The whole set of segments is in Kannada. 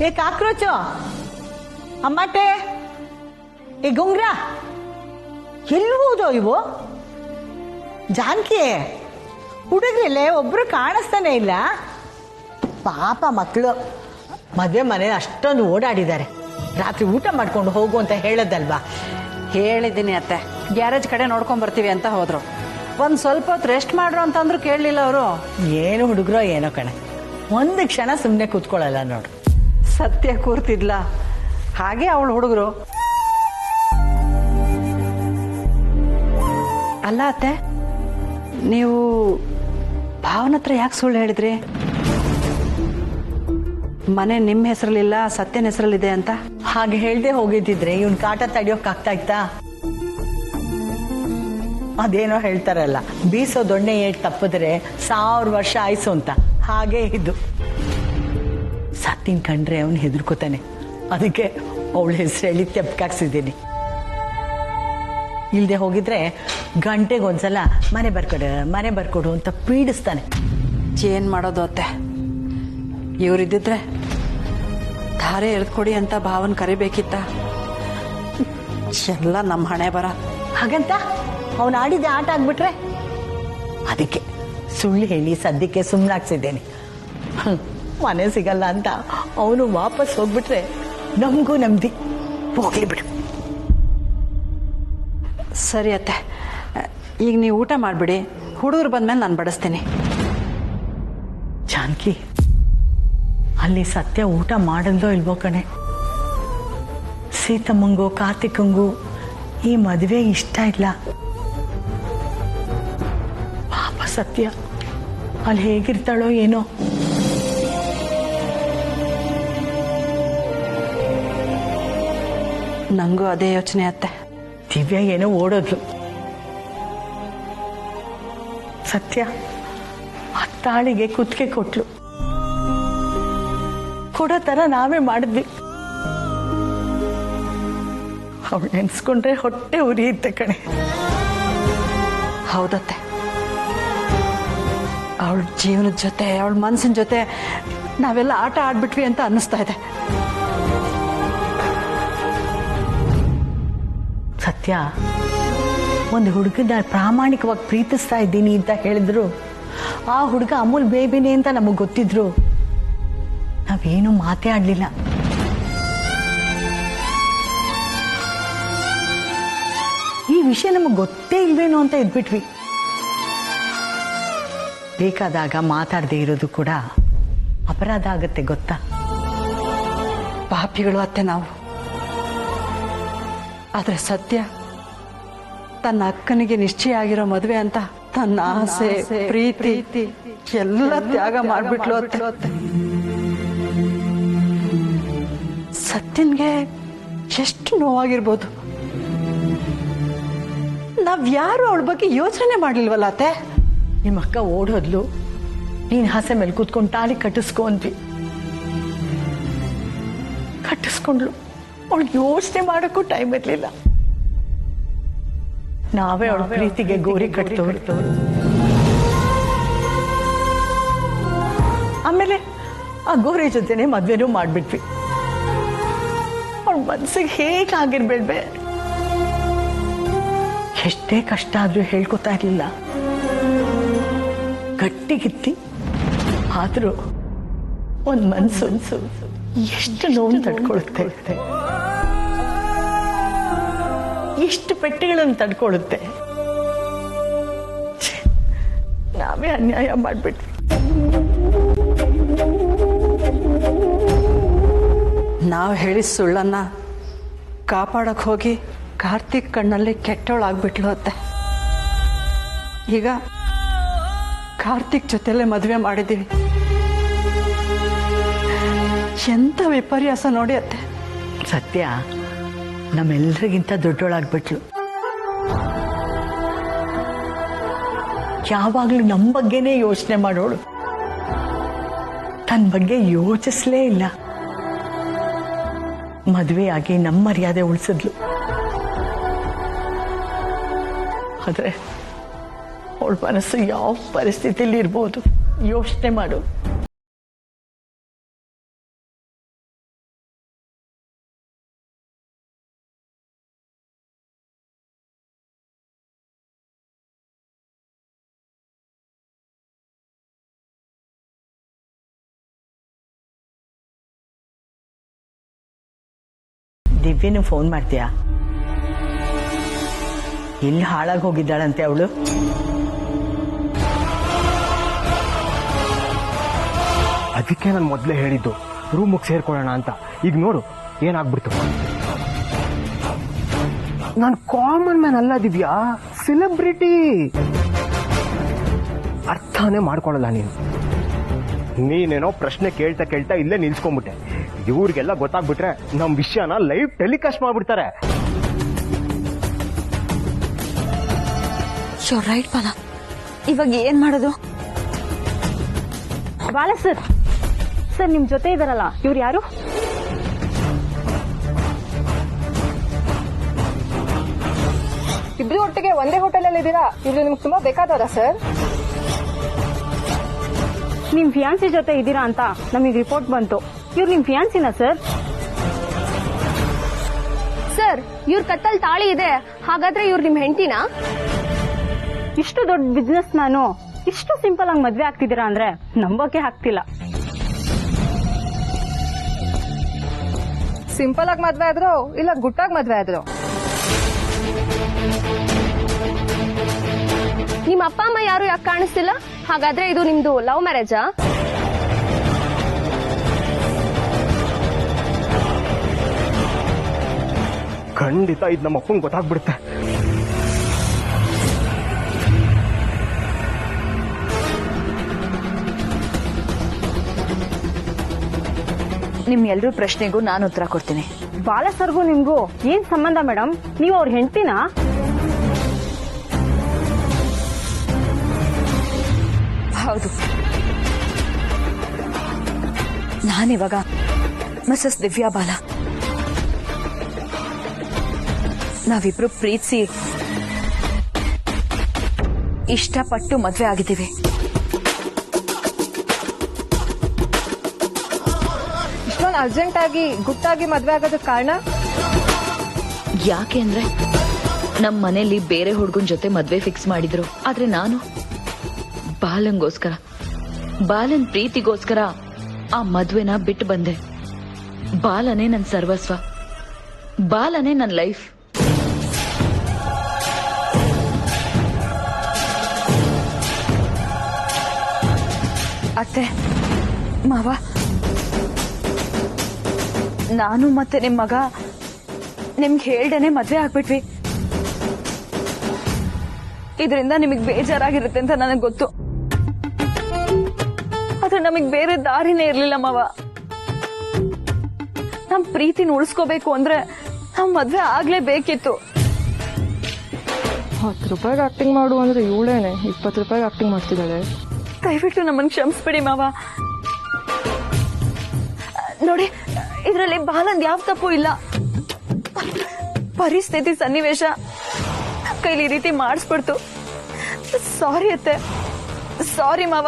ಏ ಕಾಕ್ರೋಚು, ಅಮ್ಮಟೆ, ಏ ಗುಂಗ್ರ, ಎಲ್ಲಿ ಹೋದೋ ಇವು? ಜಾನಕಿ, ಹುಡುಗ್ರಲ್ಲೇ ಒಬ್ರು ಕಾಣಿಸ್ತಾನೆ ಇಲ್ಲ. ಪಾಪ ಮಕ್ಕಳು ಮದುವೆ ಮನೆ ಅಷ್ಟೊಂದು ಓಡಾಡಿದ್ದಾರೆ. ರಾತ್ರಿ ಊಟ ಮಾಡ್ಕೊಂಡು ಹೋಗು ಅಂತ ಹೇಳದಲ್ವಾ? ಹೇಳಿದ್ದೀನಿ ಅತ್ತೆ, ಗ್ಯಾರೇಜ್ ಕಡೆ ನೋಡ್ಕೊಂಡ್ ಬರ್ತೀವಿ ಅಂತ ಹೋದ್ರು. ಒಂದ್ ಸ್ವಲ್ಪ ಹೊತ್ತು ರೆಸ್ಟ್ ಮಾಡ್ರು ಅಂತಂದ್ರು ಕೇಳಲಿಲ್ಲ ಅವರು. ಏನು ಹುಡುಗ್ರೋ ಏನೋ ಕಣೆ, ಒಂದು ಕ್ಷಣ ಸುಮ್ಮನೆ ಕೂತ್ಕೊಳ್ಳಲ್ಲ ನೋಡು. ಸತ್ಯ ಕೂರ್ತಿದ್ಲ, ಹಾಗೆ ಅವಳು ಹುಡುಗರು. ಅಲ್ಲ ಅತ್ತೆ, ನೀವು ಭಾವನ ಹತ್ರ ಯಾಕೆ ಸುಳ್ಳು ಹೇಳಿದ್ರಿ? ಮನೆ ನಿಮ್ಮ ಹೆಸರಲ್ಲಿಲ್ಲ, ಸತ್ಯನ ಹೆಸರಲ್ಲಿದೆ ಅಂತ. ಹಾಗೆ ಹೇಳ್ದೆ ಹೋಗಿದ್ದಿದ್ರೆ ಇವನ್ ಕಾಟ ತಡಿಯೋಕ್ ಆಗ್ತಾ ಇತ್ತಾ? ಅದೇನೋ ಹೇಳ್ತಾರಲ್ಲ, ಬೀಸೋ ದೊಣ್ಣೆ ಏಟ್ ತಪ್ಪಿದ್ರೆ 1000 ವರ್ಷ ಆಯ್ಸು ಅಂತ. ಹಾಗೆ ಇದು ಸತ್ತಿನ ಕಂಡ್ರೆ ಅವನು ಹೆದರ್ಕೋತಾನೆ. ಅದಕ್ಕೆ ಅವಳ ಹೆಸರು ಹೇಳಿ ತೆಪ್ಪಕಾಕ್ಸಿದ್ದೀನಿ. ಇಲ್ದೆ ಹೋಗಿದ್ರೆ ಗಂಟೆಗೊಂದ್ಸಲ ಮನೆ ಬರ್ಕೊಡು ಅಂತ ಪೀಡಿಸ್ತಾನೆ. ಏನ್ ಮಾಡೋದು ಅತ್ತೆ, ಇವರಿದ್ದಿದ್ರೆ ಧಾರೆ ಎಳ್ಕೊಡಿ ಅಂತ ಭಾವನ್ ಕರಿಬೇಕಿತ್ತ. ಎಲ್ಲ ನಮ್ಮ ಹಣೆ ಬರ. ಹಾಗಂತ ಅವನು ಆಡಿದೆ ಆಟ ಆಗ್ಬಿಟ್ರೆ ಅದಕ್ಕೆ ಸುಳ್ಳು ಹೇಳಿ ಸದ್ಯಕ್ಕೆ ಸುಮ್ಮನಾಗ್ಸಿದ್ದೇನೆ. ಮನೆ ಸಿಗಲ್ಲ ಅಂತ ಅವನು ವಾಪಸ್ ಹೋಗ್ಬಿಟ್ರೆ ನಮಗೂ ನೆಮ್ಮದಿ. ಹೋಗ್ಲಿ ಬಿಡು. ಸರಿ ಅತ್ತೆ, ಈಗ ನೀವು ಊಟ ಮಾಡಿಬಿಡಿ, ಹುಡುಗರು ಬಂದ್ಮೇಲೆ ನಾನು ಬಡಿಸ್ತೀನಿ. ಜಾನಕಿ, ಅಲ್ಲಿ ಸತ್ಯ ಊಟ ಮಾಡಲ್ದೋ ಇಲ್ವೋ ಕಣೆ. ಸೀತಮ್ಮಂಗೂ ಕಾರ್ತಿಕಂಗೂ ಈ ಮದುವೆ ಇಷ್ಟ ಇಲ್ಲ. ಪಾಪ ಸತ್ಯ ಅಲ್ಲಿ ಹೇಗಿರ್ತಾಳೋ ಏನೋ. ನಂಗೂ ಅದೇ ಯೋಚನೆ ಅತ್ತೆ. ದಿವ್ಯ ಏನೋ ಓಡೋದ್ಲು. ಸತ್ಯ ತಾಳಿಗೆ ಕುತ್ತಿಗೆ ಕೊಟ್ಲು. ಕೊಡೋ ತರ ನಾವೇ ಮಾಡಿದ್ವಿ. ಅವಳು ನೆನ್ಸ್ಕೊಂಡ್ರೆ ಹೊಟ್ಟೆ ಉರಿಯುತ್ತೆ ಕಣೆ. ಹೌದತ್ತೆ, ಅವಳ ಜೀವನದ ಜೊತೆ ಅವಳ ಮನಸ್ಸಿನ ಜೊತೆ ನಾವೆಲ್ಲ ಆಟ ಆಡ್ಬಿಟ್ವಿ ಅಂತ ಅನ್ನಿಸ್ತಾ ಇದೆ. ಸತ್ಯ ಒಂದು ಹುಡುಗನ ಪ್ರಾಮಾಣಿಕವಾಗಿ ಪ್ರೀತಿಸ್ತಾ ಇದ್ದೀನಿ ಅಂತ ಹೇಳಿದ್ರು, ಆ ಹುಡುಗ ಅಮೂಲ್ ಬೇಬಿನೇ ಅಂತ ನಮಗ್ ಗೊತ್ತಿದ್ರು, ನಾವೇನು ಮಾತೇ ಆಡ್ಲಿಲ್ಲ. ಈ ವಿಷಯ ನಮಗ್ ಗೊತ್ತೇ ಇಲ್ವೇನೋ ಅಂತ ಇದ್ಬಿಟ್ವಿ. ಬೇಕಾದಾಗ ಮಾತಾಡದೆ ಇರೋದು ಕೂಡ ಅಪರಾಧ ಆಗತ್ತೆ, ಗೊತ್ತಾ? ಪಾಪಿಗಳು ಅತ್ತೆ ನಾವು. ಆದ್ರೆ ಸತ್ಯ ತನ್ನ ಅಕ್ಕನಿಗೆ ನಿಶ್ಚಯ ಆಗಿರೋ ಮದುವೆ ಅಂತ ತನ್ನ ಆಸೆ ಪ್ರೀತಿ ಎಲ್ಲ ತ್ಯಾಗ ಮಾಡ್ಬಿಟ್ಲು ಅತ್ತೆ. ಸತ್ಯನ್ಗೆ ಎಷ್ಟು ನೋವಾಗಿರ್ಬೋದು. ನಾವ್ಯಾರು ಅವಳ ಬಗ್ಗೆ ಯೋಚನೆ ಮಾಡ್ಲಿಲ್ವಲ್ಲ ಅತ್ತೆ. ನಿಮ್ಮ ಅಕ್ಕ ಓಡೋದ್ಲು, ನೀನ್ ಹಾಸೆ ಮೇಲೆ ಕೂತ್ಕೊಂಡು ತಾಳಿ ಕಟ್ಟಿಸ್ಕೊ ಅಂದ್ವಿ. ಕಟ್ಟಿಸ್ಕೊಂಡ್ಲು. ಅವಳು ಯೋಚನೆ ಮಾಡಕ್ಕೂ ಟೈಮ್ ಇರ್ಲಿಲ್ಲ. ನಾವೇ ಅವಳ ಪ್ರೀತಿಗೆ ಗೋರಿ ಕಟ್ತವ್ರು. ಆಮೇಲೆ ಆ ಗೋರಿ ಜೊತೆನೆ ಮದ್ವೆನೂ ಮಾಡ್ಬಿಟ್ವಿ. ಅವಳ ಮನ್ಸಿಗೆ ಹೇಗಾಗಿರ್ಬೇಡ್ಬೆ. ಎಷ್ಟೇ ಕಷ್ಟ ಆದ್ರೂ ಹೇಳ್ಕೊತಾ ಇರ್ಲಿಲ್ಲ. ಗಟ್ಟಿಗಿತ್ತಿ ಆದ್ರೂ ಒಂದ್ ಮನ್ಸು ಎಷ್ಟು ನೋವು ತಡ್ಕೊಳುತ್ತೆ, ಎಷ್ಟು ಪೆಟ್ಟುಗಳನ್ನು ತಡ್ಕೊಳುತ್ತೆ. ನಾವೇ ಅನ್ಯಾಯ ಮಾಡ್ಬಿಟ್ವಿ. ನಾವು ಹೇಳಿದ ಸುಳ್ಳನ್ನ ಕಾಪಾಡಕ್ ಹೋಗಿ ಕಾರ್ತಿಕ್ ಕಣ್ಣಲ್ಲಿ ಕೆಟ್ಟವಳಾಗ್ಬಿಟ್ಲು ಅತ್ತೆ. ಈಗ ಕಾರ್ತಿಕ್ ಜೊತೆಲೆ ಮದುವೆ ಮಾಡಿದ್ದೀವಿ. ಎಂತ ವಿಪರ್ಯಾಸ ನೋಡಿ ಅತ್ತೆ. ಸತ್ಯ ನಮ್ಮೆಲ್ಲರಿಗಿಂತ ದೊಡ್ಡೋಳಾಗ್ಬಿಟ್ಲು. ಯಾವಾಗ್ಲೂ ನಮ್ಮ ಬಗ್ಗೆನೇ ಯೋಚನೆ ಮಾಡೋಳು, ತನ್ನ ಬಗ್ಗೆ ಯೋಚಿಸ್ಲೇ ಇಲ್ಲ. ಮದುವೆಯಾಗಿ ನಮ್ಮ ಮರ್ಯಾದೆ ಉಳಿಸಿದ್ಲು. ಆದ್ರೆ ಅವಳ ಮನಸ್ಸು ಯಾವ ಪರಿಸ್ಥಿತಿಯಲ್ಲಿ ಇರ್ಬೋದು ಯೋಚನೆ ಮಾಡು. ದಿವ್ಯನು ಫೋನ್ ಮಾಡ್ತೀಯಾ? ಎಲ್ಲಿ ಹಾಳಾಗಿ ಹೋಗಿದ್ದಾಳಂತೆ ಅವಳು? ಅದಕ್ಕೆ ನಾನು ಮೊದಲೇ ಹೇಳಿದ್ದು ರೂಮಿಗೆ ಸೇರ್ಕೊಳ್ಳೋಣ ಅಂತ. ಈಗ ನೋಡು ಏನಾಗ್ಬಿಡ್ತು. ನಾನು ಕಾಮನ್ ಮ್ಯಾನ್ ಅಲ್ಲ ದಿವ್ಯಾ, ಸೆಲೆಬ್ರಿಟಿ. ಅರ್ಥನೇ ಮಾಡ್ಕೊಳ್ಳಲ್ಲ ನೀನು. ನೀನೇನೋ ಪ್ರಶ್ನೆ ಕೇಳ್ತಾ ಕೇಳ್ತಾ ಇಲ್ಲೇ ನಿಲ್ಸ್ಕೊಂಡ್ಬಿಟ್ಟೆ. ಇವ್ರಿಗೆಲ್ಲ ಗೊತ್ತಾಗ್ಬಿಟ್ರೆ ನಮ್ ವಿಷಯನ ಲೈವ್ ಟೆಲಿಕಾಸ್ಟ್ ಮಾಡ್ಬಿಡ್ತಾರೆ. ರೈಟ್ ಬಾಲ, ಇವಾಗ ಏನ್ ಮಾಡೋದು? ಬಾಲ ಸರ್, ಸರ್ ನಿಮ್ ಜೊತೆ ಇದಾರಲ್ಲ ಇವ್ರು ಯಾರು? ಇಬ್ರು ಒಟ್ಟಿಗೆ ಒಂದೇ ಹೋಟೆಲ್ ಅಲ್ಲಿ ಇದ್ದೀರಾ? ಇವ್ರು ನಿಮ್ಗೆ ತುಂಬಾ ಬೇಕಾದವರಾ ಸರ್? ನಿಮ್ ಫಿಯಾನ್ಸಿ ಜೊತೆ ಇದ್ದೀರಾ ಅಂತ ನಮಗೆ ರಿಪೋರ್ಟ್ ಬಂತು. ಇವ್ರು ನಿಮ್ ಫಿಯಾನ್ಸಿನಾ ಸರ್? ಸರ್, ಇವ್ರ ಕತ್ತಲ್ ತಾಳಿ ಇದೆ, ಹಾಗಾದ್ರೆ ಇವ್ರು ನಿಮ್ ಹೆಂಡತಿನಾ? ಇಷ್ಟು ದೊಡ್ಡ ಬಿಸ್ನೆಸ್ ನಾನು ಇಷ್ಟು ಸಿಂಪಲ್ ಆಗಿ ಮದ್ವೆ ಆಗ್ತಿದ್ದೀರಾ ಅಂದ್ರೆ ನಂಬೋಕೆ ಆಗ್ತಿಲ್ಲ. ಸಿಂಪಲ್ ಆಗಿ ಮದ್ವೆ ಆದ್ರು ಇಲ್ಲ ಗುಟ್ಟಾಗಿ ಮದ್ವೆ ಆದ್ರು? ನಿಮ್ ಅಪ್ಪ ಅಮ್ಮ ಯಾರು ಯಾಕೆ ಕಾಣಿಸ್ತಿಲ್ಲ? ಹಾಗಾದ್ರೆ ಇದು ನಿಮ್ದು ಲವ್ ಮ್ಯಾರೇಜಾ? ಖಂಡಿತ ಇದು ನಮ್ಮ ಅಪ್ಪಂಗೆ ಗೊತ್ತಾಗ್ಬಿಡುತ್ತೆ. ನಿಮ್ ಎಲ್ರೂ ಪ್ರಶ್ನೆಗೂ ನಾನು ಉತ್ತರ ಕೊಡ್ತೀನಿ. ಬಾಲ ಸರ್ಗೂ ನಿಮ್ಗೂ ಏನ್ ಸಂಬಂಧ ಮೇಡಮ್? ನೀವು ಅವ್ರ ಹೆಂಡ್ತಿನಾ? ಹೌದು, ನಾನಿವಾಗ ಮಿಸಸ್ ದಿವ್ಯಾ ಬಾಲ. ನಾವಿಬ್ರು ಪ್ರೀತಿಸಿ ಇಷ್ಟಪಟ್ಟು ಮದ್ವೆ ಆಗಿದ್ದೀವಿ. ಇಷ್ಟೊಂದು ಅರ್ಜೆಂಟ್ ಆಗಿ ಗುಟ್ಟಾಗಿ ಮದ್ವೆ ಆಗೋದಕ್ಕೆ ಕಾರಣ? ಯಾಕೆ ಅಂದ್ರೆ ನಮ್ ಮನೇಲಿ ಬೇರೆ ಹುಡುಗನ್ ಜೊತೆ ಮದ್ವೆ ಫಿಕ್ಸ್ ಮಾಡಿದ್ರು. ಆದ್ರೆ ನಾನು ಬಾಲನ್ಗೋಸ್ಕರ, ಬಾಲನ್ ಪ್ರೀತಿಗೋಸ್ಕರ ಆ ಮದ್ವೆನ ಬಿಟ್ಟು ಬಂದೆ. ಬಾಲನೇ ನನ್ ಸರ್ವಸ್ವ, ಬಾಲನೇ ನನ್ ಲೈಫ್. ಅತ್ತೆ ಮಾವ, ನಾನು ಮತ್ತೆ ನಿಮ್ ಮಗ ನಿಮ್ಗೆ ಹೇಳ್ದೇನೆ ಮದ್ವೆ ಆಗ್ಬಿಟ್ವಿ. ಇದರಿಂದ ನಿಮಗ್ ಬೇಜಾರಾಗಿರುತ್ತೆ ಅಂತ ನನಗ್ ಗೊತ್ತು. ಆದ್ರೆ ನಮಗ್ ಬೇರೆ ದಾರಿನೇ ಇರ್ಲಿಲ್ಲ ಮಾವ. ನಮ್ ಪ್ರೀತಿನ ಉಳಿಸ್ಕೋಬೇಕು ಅಂದ್ರೆ ನಮ್ ಮದ್ವೆ ಆಗ್ಲೇಬೇಕಿತ್ತು. 10 ರೂಪಾಯಿಗೆ ಆಕ್ಟಿಂಗ್ ಮಾಡು ಅಂದ್ರೆ ಇವಳೇನೆ 20 ರೂಪಾಯಿಗೆ ಆಕ್ಟಿಂಗ್ ಮಾಡ್ತಿದ್ದಾಳೆ. ದಯವಿಟ್ಟು ನಮ್ಮನ್ ಕ್ಷಮಿಸ್ಬಿಡಿ ಮಾವ. ನೋಡಿ, ಇದ್ರಲ್ಲಿ ಬಾಲಂದ್ ಯಾವ ತಪ್ಪು ಇಲ್ಲ. ಪರಿಸ್ಥಿತಿ, ಸನ್ನಿವೇಶ ಕೈಲಿ ಈ ರೀತಿ ಮಾಡಿಸ್ಬಿಡ್ತು. ಸಾರಿ ಅತ್ತೆ, ಸಾರಿ ಮಾವ.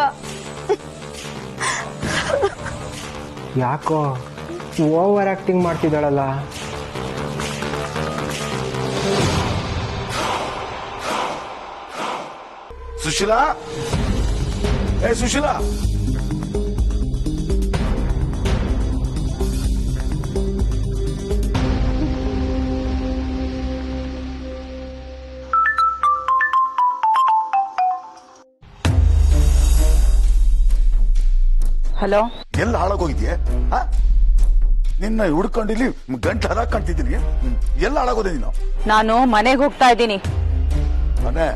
ಯಾಕೋ ಓವರ್ ಆಕ್ಟಿಂಗ್ ಮಾಡ್ತಿದ್ದಾಳಲ್ಲ. ಸುಶೀಲಾ, ಏ ಸುಶೀಲಾ, ಹಲೋ, ಎಲ್ಲ ಹಾಳಾಗೋಗಿದ್ಯೆ? ನಿನ್ನ ಹುಡ್ಕೊಂಡು ಇಲ್ಲಿ ಗಂಟು ಹರಾಕ್ ಕಾಣ್ತಿದ್ದೀನಿ. ಎಲ್ಲ ಹಾಳಾಗೋದೆ ನೀನು. ನಾನು ಮನೆಗೆ ಹೋಗ್ತಾ ಇದ್ದೀನಿ. ಮನೆ?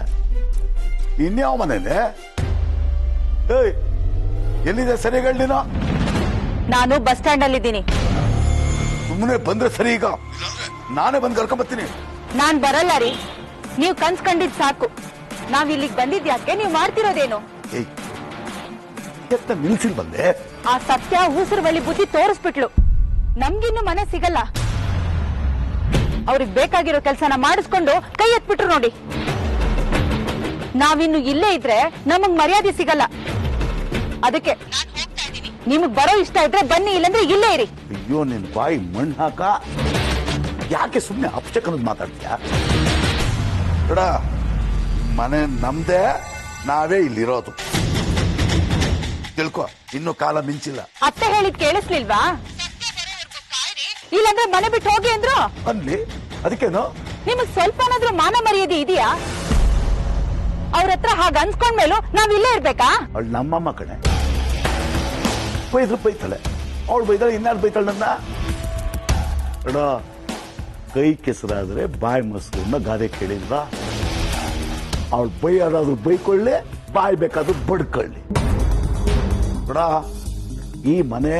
ಇನ್ಯಾವ ಮನೇಲೆ? ಏಯ್, ಎಲ್ಲಿದೆ ಸರಿಯಾಗಿ ಹೇಳಿ ನೀನು. ನಾನು ಬಸ್ ಸ್ಟ್ಯಾಂಡ್ ಅಲ್ಲಿ ಇದ್ದೀನಿ. ಸುಮ್ಮನೆ ಬಂದ್ರೆ ಸರಿ, ಈಗ ನಾನೇ ಬಂದು ಕರ್ಕೊಂಡ್ ಬರ್ತೀನಿ. ನಾನ್ ಬರಲ್ಲ ರೀ, ನೀವು ಕನ್ಸ್ ಕಂಡಿದ್ ಸಾಕು. ನಾವ್ ಇಲ್ಲಿಗೆ ಬಂದಿದ್ ಯಾಕೆ? ನೀವು ಮಾಡ್ತಿರೋದೇನು? ಏಯ್, ಎತ್ತ ನಿಲ್ಸಿಲ್ ಬಂದೆ. ಆ ಸತ್ಯ ಉಸಿರು ಬಳಿ ಬುದ್ಧಿ ತೋರಿಸ್ಬಿಟ್ಲು. ನಮ್ಗಿನ್ನು ಮನೆ ಸಿಗಲ್ಲ. ಅವ್ರಿಗೆ ಬೇಕಾಗಿರೋ ಕೆಲಸನ ಮಾಡಿಸ್ಕೊಂಡು ಕೈ ಎತ್ಬಿಟ್ರು ನೋಡಿ. ನಾವಿನ್ನು ಇಲ್ಲೇ ಇದ್ರೆ ನಮಗ್ ಮರ್ಯಾದೆ ಸಿಗಲ್ಲ. ಅದಕ್ಕೆ ನಿಮಗ್ ಬರೋ ಇಷ್ಟ ಇದ್ರೆ ಬನ್ನಿ, ಇಲ್ಲಂದ್ರೆ ಇಲ್ಲೇ ಇರಿ. ಅಯ್ಯೋ, ನಿನ್ ಬಾಯಿ ಮಣ್ಣು ಹಾಕ. ಯಾಕೆ ಸುಮ್ಮನೆ ಅಪಶಕನದ್ ಮಾತಾಡ್ತೀಯ? ನೋಡ, ಮನೆ ನಮ್ದೇ, ನಾವೇ ಇಲ್ಲಿರೋದು. ತಿಳ್ಕೊ, ಇನ್ನು ಕಾಲ ಮಿಂಚಿಲ್ಲ. ಅತ್ತೆ ಹೇಳಿದ್ ಕೇಳಿಸ್ಲಿಲ್ವಾ? ಇಲ್ಲಾಂದ್ರೆ ಮನೆ ಬಿಟ್ಟು ಹೋಗಿ ಅಂದ್ರು. ಅಲ್ಲಿ ಅದಕ್ಕೇನು? ನಿಮಗ್ ಸ್ವಲ್ಪನಾದ್ರೂ ಮಾನ ಮರ್ಯಾದೆ ಇದೆಯಾ? ಅವ್ರ ಹತ್ರ ಹಾಗ ಅನ್ಸ್ಕೊಂಡ್ಮೇಲೂ ನಾವ್ ಇಲ್ಲೇ ಇರ್ಬೇಕಾ? ಅವಳು ನಮ್ಮಮ್ಮ ಕಣೆ, ಬೈದ್ರು ಬೈತಾಳೆ. ಅವಳು ಬೈತಾಳೆ, ಇನ್ನಾರು ಬೈತಾಳೆ ನನ್ನ. ಅಡ ಕೈ ಕೆಸರಾದ್ರೆ ಬಾಯಿ ಮೊಸರನ್ನ ಗಾದೆ ಕೇಳಿಲ್ವಾ? ಅವಳು ಬೈಯಾದಾದ್ರು ಬೈಕೊಳ್ಳಿ, ಬಾಯಿ ಬೇಕಾದ್ರೂ ಬಡ್ಕೊಳ್ಳಿ. ಅಡ ಈ ಮನೆ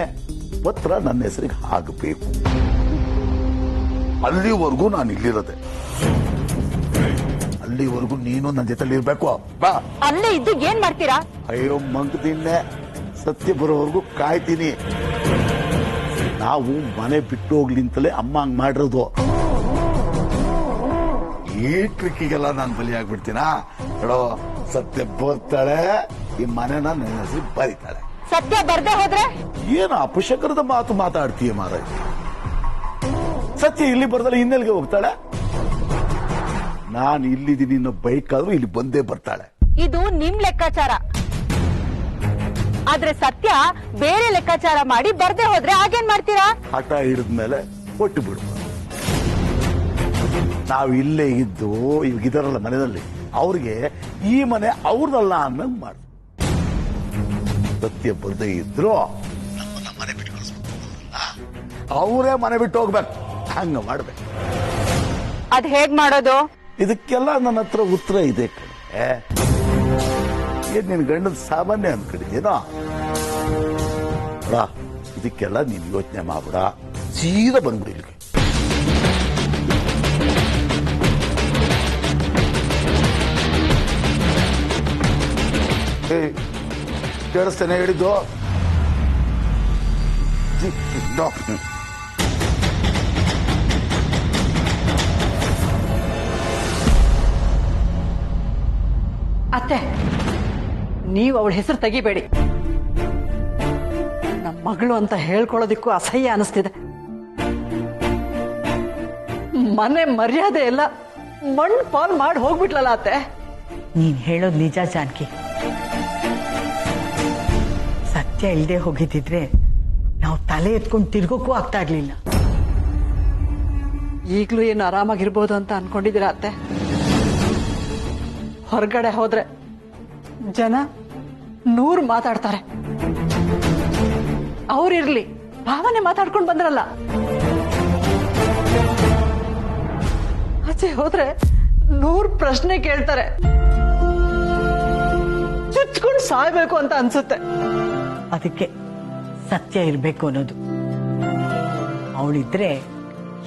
ಪತ್ರ ನನ್ನ ಹೆಸರಿಗೆ ಆಗಬೇಕು. ಅಲ್ಲಿವರೆಗೂ ನಾನು ಇಲ್ಲಿರೋದೆ. ಅಲ್ಲಿವರೆಗೂ ನೀನು ನನ್ನ ಜೊತೆಲಿ ಇರ್ಬೇಕು. ಬಾ. ಅಲ್ಲೇ ಇದ್ದು ಏನ್ ಮಾಡ್ತೀರಾ? ಅಯ್ಯೋ ಮಂಗದಿನ್ನೆ, ಸತ್ಯ ಬರೋವರೆಗೂ ಕಾಯ್ತೀನಿ. ನಾವು ಮನೆ ಬಿಟ್ಟು ಹೋಗ್ಲಿ ಅಂತಲೇ ಅಮ್ಮ ಹಂಗ್ ಮಾಡಿರೋದು. ಈ ಟ್ರಿಕ್ಕಿಗೆಲ್ಲ ನಾನು ಬಲಿಯಾಗ್ಬಿಡ್ತೀನಾ? ಹೇಳೋ, ಸತ್ಯ ಬರ್ತಾಳೆ, ಈ ಮನೆನ ನನ್ನ ಹೆಸರು ಬರೀತಾಳೆ. ಸತ್ಯ ಬರ್ದೆ ಹೋದ್ರೆ? ಏನು ಅಪಶಕರದ ಮಾತು ಮಾತಾಡ್ತೀಯ ಮಾರಾಯ? ಸತ್ಯ ಇಲ್ಲಿ ಬರ್ದಲ್ಲ ಇನ್ನೆಲ್ಗೆ ಹೋಗ್ತಾಳೆ? ನಾನು ಇಲ್ಲಿದ್ದೀನಿ ಅನ್ನೋ ಬೈಕ್ ಆದ್ರೂ ಇಲ್ಲಿ ಬಂದೇ ಬರ್ತಾಳೆ. ಇದು ನಿಮ್ ಲೆಕ್ಕಾಚಾರ. ಆದ್ರೆ ಸತ್ಯ ಬೇರೆ ಲೆಕ್ಕಾಚಾರ ಮಾಡಿ ಬರ್ದೆ ಹೋದ್ರೆ ಆಗೇನ್ ಮಾಡ್ತೀರಾ? ಹಠ ಹಿಡಿದ್ಮೇಲೆ ಕೊಟ್ಟು ಬಿಡು. ನಾವು ಇಲ್ಲೇ ಇದ್ದು ಇವಾಗ ಇದರಲ್ಲ ಮನೆಯಲ್ಲಿ, ಅವ್ರಿಗೆ ಈ ಮನೆ ಅವ್ರದಲ್ಲ ಅನ್ನಂಗ್ ಮಾಡು. ಸತ್ಯ ಬರ್ದೇ ಇದ್ರು ಮನೆ ಬಿಟ್ಟು ಅವರೇ ಮನೆ ಬಿಟ್ಟು ಹೋಗ್ಬೇಕು, ಹಂಗ ಮಾಡ್ಬೇಕು. ಅದ್ ಹೇಗ್ ಮಾಡೋದು? ಇದಕ್ಕೆಲ್ಲ ನನ್ನ ಹತ್ರ ಉತ್ತರ ಇದೆ ಕಡೆ. ಏನ್ ನಿನ್ ಗಂಡದ ಸಾಮಾನ್ಯ ಅನ್ಕಡಿದೇನೋ? ಇದಕ್ಕೆಲ್ಲ ನೀನ್ ಯೋಚನೆ ಮಾಡ್ಬಿಡ, ಸೀದಾ ಬಂದ್ಬಿಡಿ ಇಲ್ಲಿಗೆ. ಕೇಳಿಸ್ತೇನೆ ಹೇಳಿದ್ದು? ಅತ್ತೆ, ನೀವು ಅವಳ ಹೆಸರು ತೆಗಿಬೇಡಿ. ನಮ್ಮ ಮಗಳು ಅಂತ ಹೇಳ್ಕೊಳ್ಳೋದಿಕ್ಕೂ ಅಸಹ್ಯ ಅನಿಸ್ತಿದೆ. ಮನೆ ಮರ್ಯಾದೆ ಎಲ್ಲ ಮಣ್ಣು ಪಾಲ್ ಮಾಡಿ ಹೋಗ್ಬಿಟ್ಲಲ್ಲ ಅತ್ತೆ. ನೀನ್ ಹೇಳೋದು ನಿಜ ಜಾನಕಿ. ಸತ್ಯ ಇಲ್ದೆ ಹೋಗಿದ್ದಿದ್ರೆ ನಾವು ತಲೆ ಎತ್ಕೊಂಡು ತಿರ್ಗೋಕ್ಕೂ ಆಗ್ತಾ ಇರ್ಲಿಲ್ಲ. ಈಗ್ಲೂ ಏನು ಆರಾಮಾಗಿರ್ಬೋದು ಅಂತ ಅನ್ಕೊಂಡಿದ್ದೀರಾ ಅತ್ತೆ? ಹೊರಗಡೆ ಹೋದ್ರೆ ಜನ 100 ಮಾತಾಡ್ತಾರೆ. ಅವ್ರಿರ್ಲಿ, ಭಾವನೆ ಮಾತಾಡ್ಕೊಂಡು ಬಂದ್ರಲ್ಲ. ಆಚೆ ಹೋದ್ರೆ 100 ಪ್ರಶ್ನೆ ಕೇಳ್ತಾರೆ. ಚುಚ್ಕೊಂಡು ಸಾಯ್ಬೇಕು ಅಂತ ಅನ್ಸುತ್ತೆ. ಅದಕ್ಕೆ ಸತ್ಯ ಇರ್ಬೇಕು ಅನ್ನೋದು. ಅವಳಿದ್ರೆ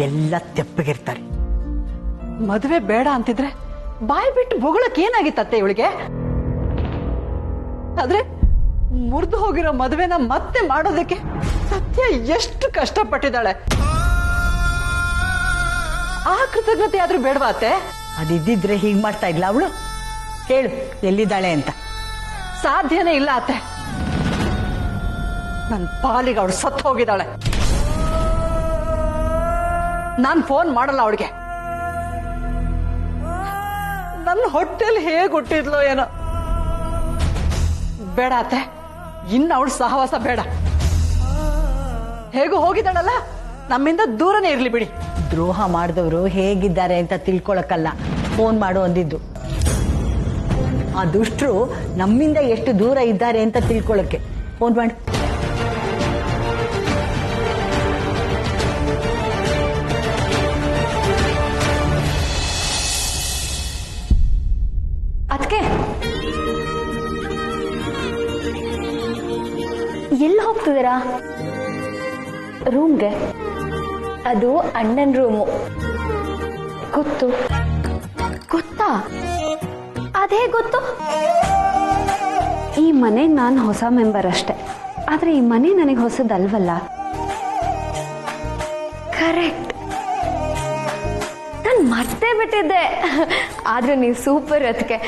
ಎಲ್ಲ ತೆಪ್ಪಗಿರ್ತಾರೆ. ಮದುವೆ ಬೇಡ ಅಂತಿದ್ರೆ ಬಾಯಿ ಬಿಟ್ಟು ಬೊಗಳಕ್ಕೆ ಏನಾಗಿತ್ತತ್ತೆ ಇವಳಿಗೆ? ಆದ್ರೆ ಮುರಿದು ಹೋಗಿರೋ ಮದುವೆನ ಮತ್ತೆ ಮಾಡೋದಕ್ಕೆ ಸತ್ಯ ಎಷ್ಟು ಕಷ್ಟಪಟ್ಟಿದ್ದಾಳೆ. ಆ ಕೃತಜ್ಞತೆ ಆದ್ರೂ ಬೇಡವಾ ಅತ್ತೆ? ಅದಿದ್ದಿದ್ರೆ ಹೀಗ್ ಮಾಡ್ತಾ ಇದ್ಲ ಅವಳು? ಕೇಳು ಎಲ್ಲಿದ್ದಾಳೆ ಅಂತ. ಸಾಧ್ಯನೇ ಇಲ್ಲ ಅತ್ತೆ. ನನ್ನ ಪಾಲಿಗೆ ಅವಳು ಸತ್ತು ಹೋಗಿದ್ದಾಳೆ. ನಾನ್ ಫೋನ್ ಮಾಡಲ್ಲ ಅವಳಿಗೆ. ನನ್ನ ಹೊಟ್ಟೆಲಿ ಹೇಗೆ ಹುಟ್ಟಿದ್ಲೋ ಏನೋ. ಬೇಡ ಅತ್ತೆ, ಇನ್ನು ಅವಳು ಸಹವಾಸ ಬೇಡ. ಹೇಗೂ ಹೋಗಿದ್ದಾಳಲ್ಲ, ನಮ್ಮಿಂದ ದೂರನೇ ಇರ್ಲಿ ಬಿಡಿ. ದ್ರೋಹ ಮಾಡಿದವರು ಹೇಗಿದ್ದಾರೆ ಅಂತ ತಿಳ್ಕೊಳಕ್ಕಲ್ಲ ಫೋನ್ ಮಾಡು ಅಂದಿದ್ದು. ಆ ದುಷ್ಟರು ನಮ್ಮಿಂದ ಎಷ್ಟು ದೂರ ಇದ್ದಾರೆ ಅಂತ ತಿಳ್ಕೊಳಕ್ಕೆ ಫೋನ್ ಮಾಡು. ಅದಕ್ಕೆ ಎಲ್ಲಿ ಹೋಗ್ತಿದ್ದೀರಾ? ರೂಮ್ಗೆ. ಅದು ಅಣ್ಣನ ರೂಮು. ಗೊತ್ತು. ಗೊತ್ತಾ? ಅದೇ ಗೊತ್ತು. ಈ ಮನೆ ನಾನು ಹೊಸ ಮೆಂಬರ್ ಅಷ್ಟೆ, ಆದ್ರೆ ಈ ಮನೆ ನನಗೆ ಹೊಸದಲ್ವಲ್ಲ. ಕರೆಕ್ಟ್, ನಾನು ಮರ್ತೇ ಬಿಟ್ಟಿದ್ದೆ. ಆದ್ರೆ ನೀವು ಸೂಪರ್. ಅದಕ್ಕೆ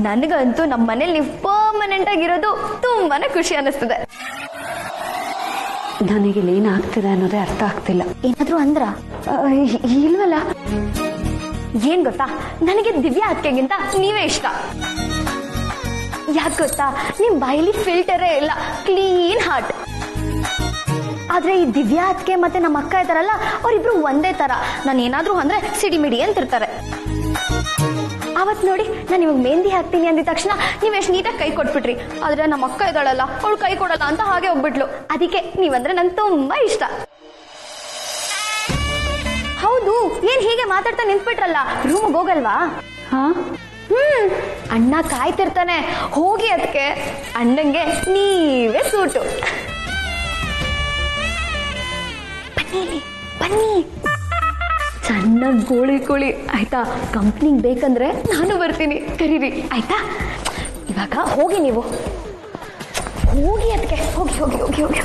ನನಗಂತೂ ನಮ್ಮ ಮನೇಲಿ ನೀವು ಪರ್ಮನೆಂಟ್ ಆಗಿರೋದು ತುಂಬಾನೇ ಖುಷಿ ಅನಿಸ್ತದೆ. ನನಗಿಲ್ಲಿ ಏನಾಗ್ತಿದೆ ಅನ್ನೋದೇ ಅರ್ಥ ಆಗ್ತಿಲ್ಲ. ಏನಾದ್ರು ಅಂದ್ರ? ಇಲ್ವಲ್ಲ. ಏನ್ ಗೊತ್ತಾ, ನನಗೆ ದಿವ್ಯಾ ಅತ್ತಿಗೆಗಿಂತ ನೀವೇ ಇಷ್ಟ. ಯಾಕೆ ಗೊತ್ತಾ, ನಿಮ್ ಬಾಯಲ್ಲಿ ಫಿಲ್ಟರೇ ಇಲ್ಲ, ಕ್ಲೀನ್ ಹಾರ್ಟ್. ಆದ್ರೆ ಈ ದಿವ್ಯಾ ಅತ್ಗೆ ಮತ್ತೆ ನಮ್ಮ ಅಕ್ಕ ಇದಾರಲ್ಲ ಅವರಿಬ್ರು ಒಂದೇ ತರ. ನಾನು ಏನಾದ್ರು ಅಂದ್ರೆ ಸಿಡಿಮಿಡಿ ಅಂತಿರ್ತಾರೆ. ಅವತ್ ನೋಡಿ ನಾನು ಇವಾಗ ಮೆಹಂದಿ ಹಾಕ್ತೀನಿ ಅಂದಿದ ತಕ್ಷಣ ನೀವ್ ಎಷ್ಟು ನೀಟಾಗಿ ಕೈ ಕೊಟ್ಬಿಟ್ರಿ. ಆದ್ರೆ ನಮ್ಮ ಅಕ್ಕ ಇದ್ದಾಳಲ್ಲ ಅವಳು ಕೈ ಕೊಡಲ್ಲ ಅಂತ ಹಾಗೆ ಹೋಗ್ಬಿಟ್ಲು. ಅದಕ್ಕೆ ನೀವಂದ್ರೆ ನಂಗೆ ತುಂಬಾ ಇಷ್ಟ. ಹೌದು, ಏನ್ ಹೀಗೆ ಮಾತಾಡ್ತಾ ನಿಂತ್ಬಿಟ್ರಲ್ಲ, ರೂಮ್ಗೆ ಹೋಗಲ್ವಾ? ಅಣ್ಣ ಕಾಯ್ತಿರ್ತಾನೆ, ಹೋಗಿ ಅದಕ್ಕೆ ಅಣ್ಣಂಗೆ ನೀವೇ ಸೂಟು. ಬನ್ನಿ ಬನ್ನಿ, ಚೆನ್ನಾಗಿ ಗೋಳಿ ಕೋಳಿ ಆಯ್ತಾ? ಕಂಪ್ನಿಗೆ ಬೇಕಂದ್ರೆ ನಾನು ಬರ್ತೀನಿ, ಕರೀರಿ ಆಯ್ತಾ? ಇವಾಗ ಹೋಗಿ, ನೀವು ಹೋಗಿ ಅದಕ್ಕೆ, ಹೋಗಿ ಹೋಗಿ ಹೋಗಿ ಹೋಗಿ.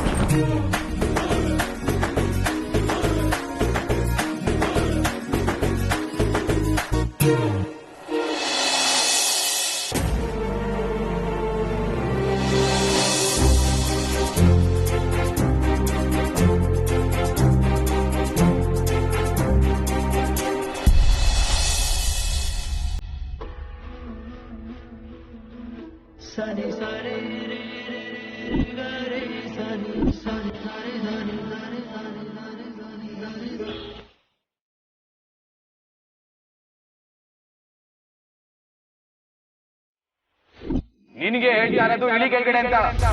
ನಿನಗೆ ಹೇಳ್ತಾ ಇರೋದು ಇಳಿ ಕೆಳಗಡೆ ಅಂತ.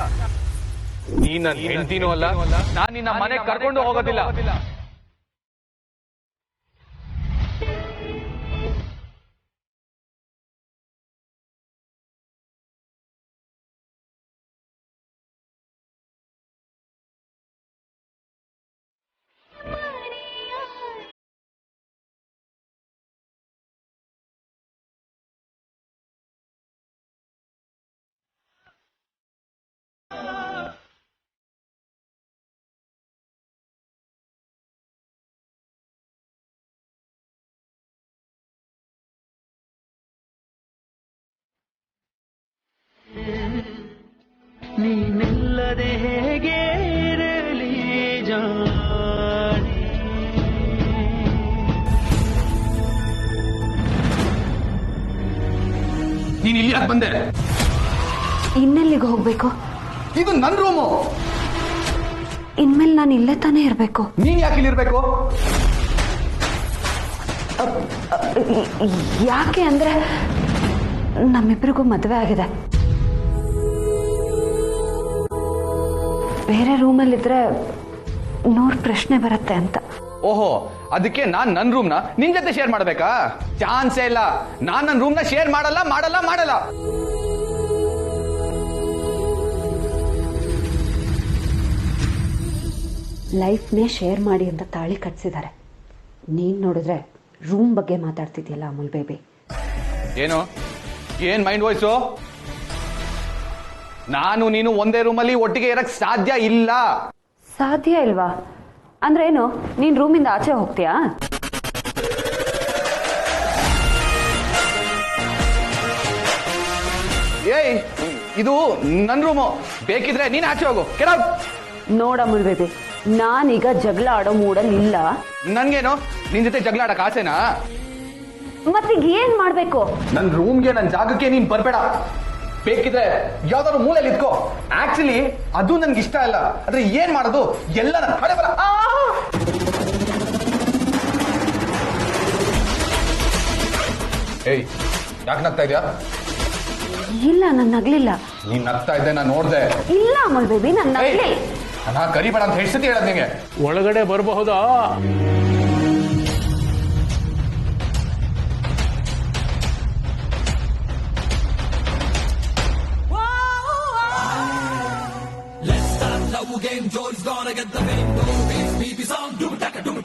ನೀನ್ ನನ್ನ ಹೆಂಡ್ತಿನೂ ಅಲ್ಲ, ನಾನ್ ನಿನ್ನ ಮನೆಗೆ ಕರ್ಕೊಂಡು ಹೋಗೋದಿಲ್ಲ. ನೀನಿಲ್ಲದೆ ಹೇಗೆ ಇರಲಿ ಜಾಣೆ. ನೀನ್ ಇಲ್ಲಿ ಯಾಕೆ ಬಂದೆ? ಇನ್ನೆಲ್ಲಿಗೆ ಹೋಗ್ಬೇಕು? ಇದು ನನ್ನ ರೂಮು. ಇನ್ಮೇಲೆ ನಾನು ಇಲ್ಲೇ ತಾನೇ ಇರ್ಬೇಕು. ನೀನ್ ಯಾಕೆ ಇಲ್ಲಿರ್ಬೇಕು? ಯಾಕೆ ಅಂದ್ರೆ ನಮ್ಮಿಬ್ಬರಿಗೂ ಮದುವೆ ಆಗಿದೆ. ಬೇರೆ ರೂಮಲ್ಲಿದ್ರೆ 100 ಪ್ರಶ್ನೆ ಬರುತ್ತೆ ಅಂತ. ಓಹೋ, ಅದಕ್ಕೆ ನಾನ್ ನನ್ನ ರೂಮ್ನ ನಿನ್ ಜೊತೆ ಶೇರ್ ಮಾಡ್ಬೇಕಾ? ಚಾನ್ಸೇ ಇಲ್ಲ. ನಾನ್ ನನ್ನ ರೂಮ್ನ ಶೇರ್ ಮಾಡಲ್ಲ ಮಾಡಲ್ಲ ಮಾಡಲ್ಲ. ಲೈಫ್ನೇ ಶೇರ್ ಮಾಡಿ ಅಂತ ತಾಳಿ ಕಟ್ಸಿದ್ದಾರೆ. ನೀನ್ ನೋಡಿದ್ರೆ ರೂಮ್ ಬಗ್ಗೆ ಮಾತಾಡ್ತಿದ್ಯಲ್ಲ ಅಮೂಲ್ ಬೇಬಿ. ಏನು ಏನ್ ಮೈಂಡ್ ವಾಯ್ಸು? ನಾನು ನೀನು ಒಂದೇ ರೂಮಲ್ಲಿ ಒಟ್ಟಿಗೆ ಇರಕ್ ಸಾಧ್ಯ ಇಲ್ಲ. ಸಾಧ್ಯ ಇಲ್ವಾ? ಅಂದ್ರೇನು, ನೀನ್ ರೂಮಿಂದ ಆಚೆ ಹೋಗ್ತೀಯಾ? ಏಯ್, ಇದು ನನ್ನ ರೂಮು. ಬೇಕಿದ್ರೆ ನೀನ್ ಆಚೆ ಹೋಗು. ನೋಡ ಅಮೂಲ್ ಬೇಬಿ, ನಾನೀಗ ಜಗಳ ಆಡೋ ಮೂಡಲ್ಲಿ ಇಲ್ಲ. ನನ್ಗೇನು ನಿನ್ ಜೊತೆ ಜಗಳ ಆಡಕ್ ಆಸೆನಾ? ಮತ್ತೀಗ ಏನ್ ಮಾಡ್ಬೇಕು? ನನ್ ರೂಮ್ಗೆ, ನನ್ ಜಾಗಕ್ಕೆ ನೀನ್ ಬರ್ಬೇಡ. ಬೇಕಿದ್ರೆ ಯಾವ್ದಾದ್ರು ಮೂಲೆಯಲ್ಲಿ ಇದ್ಕೋ. ಆಕ್ಚುಲಿ ಅದು ನನ್ಗೆ ಇಷ್ಟ ಇಲ್ಲ. ಆದ್ರೆ ಏನ್ ಮಾಡೋದು, ಎಲ್ಲ ನನ್ನ ಹಣೆ ಬರ. ಏಯ್, ಯಾಕೆ ನಗ್ತಾ ಇದ್ಯಾ? ಇಲ್ಲ, ನಾನು ನಗ್ಲಿಲ್ಲ. ನೀನ್ ನಗ್ತಾ ಇದ್ದೆ, ನಾನು ನೋಡ್ದೆ. ಇಲ್ಲ ಅಮೂಲ್ ಬೇಬಿ, ನಾನು ನಗ್ಲಿ. ನಾ ಕರಿಬೇಡ ಅಂತ ಹೇಳ್ಸತಿ ಹೇಳದ್ ನಿಂಗೆ. ಒಳಗಡೆ ಬರಬಹುದಾ? Let's start love game. Joy's gonna get the main. Baby song, do it, do it.